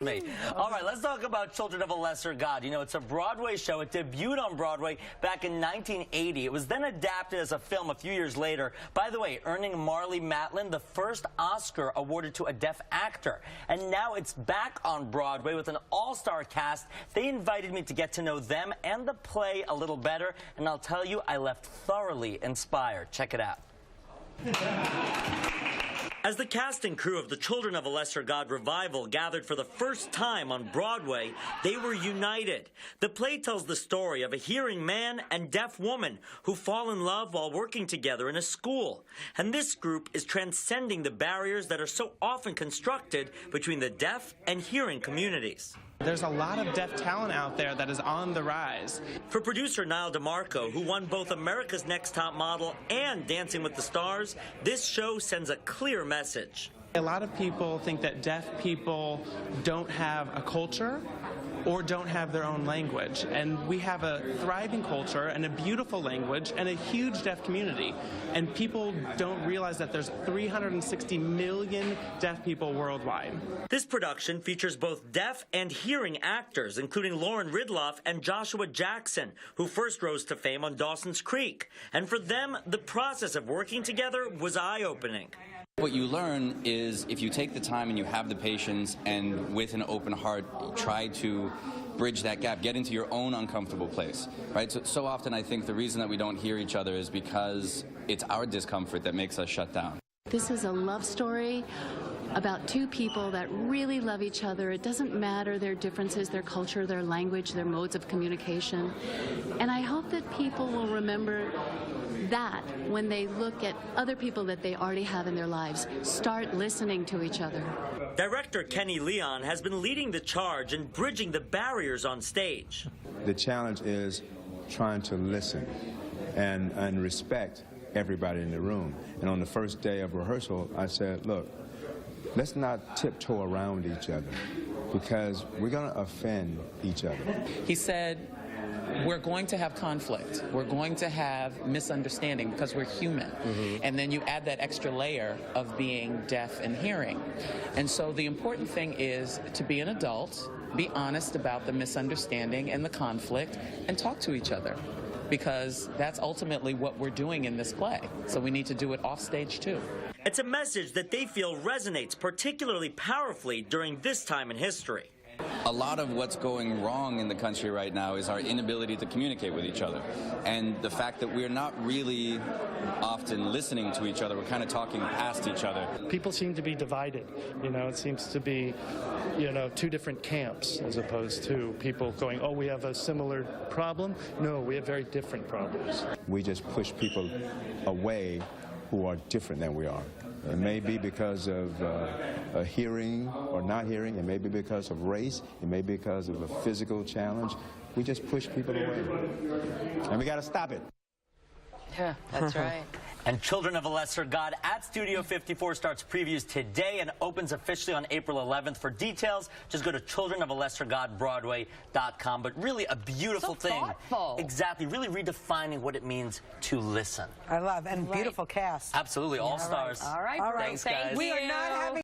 Me. All right, let's talk about Children of a Lesser God. You know, it's a Broadway show. It debuted on Broadway back in 1980. It was then adapted as a film a few years later. By the way, earning Marlee Matlin the first Oscar awarded to a deaf actor. And now it's back on Broadway with an all-star cast. They invited me to get to know them and the play a little better. And I'll tell you, I left thoroughly inspired. Check it out. As the cast and crew of the Children of a Lesser God revival gathered for the first time on Broadway, they were united. The play tells the story of a hearing man and deaf woman who fall in love while working together in a school. And this group is transcending the barriers that are so often constructed between the deaf and hearing communities. There's a lot of deaf talent out there that is on the rise. For producer Niall DeMarco, who won both America's Next Top Model and Dancing with the Stars, this show sends a clear message. A lot of people think that deaf people don't have a culture or don't have their own language. And we have a thriving culture and a beautiful language and a huge deaf community. And people don't realize that there's 360 million deaf people worldwide. This production features both deaf and hearing actors, including Lauren Ridloff and Joshua Jackson, who first rose to fame on Dawson's Creek. And for them, the process of working together was eye-opening. What you learn is if you take the time and you have the patience and with an open heart try to bridge that gap, get into your own uncomfortable place, right? So often I think the reason that we don't hear each other is because it's our discomfort that makes us shut down. This is a love story about two people that really love each other. It doesn't matter their differences, their culture, their language, their modes of communication. And I hope that people will remember that when they look at other people that they already have in their lives. Start listening to each other. Director Kenny Leon has been leading the charge in bridging the barriers on stage. The challenge is trying to listen and respect everybody in the room. And on the first day of rehearsal, I said, look, let's not tiptoe around each other because we're going to offend each other. He said, we're going to have conflict. We're going to have misunderstanding because we're human. And then you add that extra layer of being deaf and hearing. And so the important thing is to be an adult, be honest about the misunderstanding and the conflict, and talk to each other. Because that's ultimately what we're doing in this play. So we need to do it off stage too. It's a message that they feel resonates particularly powerfully during this time in history. A lot of what's going wrong in the country right now is our inability to communicate with each other. And the fact that we're not really often listening to each other, we're kind of talking past each other. People seem to be divided. You know, it seems to be, two different camps as opposed to people going, oh, we have a similar problem. No, we have very different problems. We just push people away who are different than we are. It may be because of hearing or not hearing. It may be because of race. It may be because of a physical challenge. We just push people away. And we got to stop it. Yeah, that's right. And Children of a Lesser God at Studio 54 starts previews today and opens officially on April 11th. For details, just go to childrenofalessergodbroadway.com. But really a beautiful thing. Thoughtful. Exactly. Really redefining what it means to listen. I love, and beautiful cast. Absolutely. All stars. All right. Thanks, guys. We are not having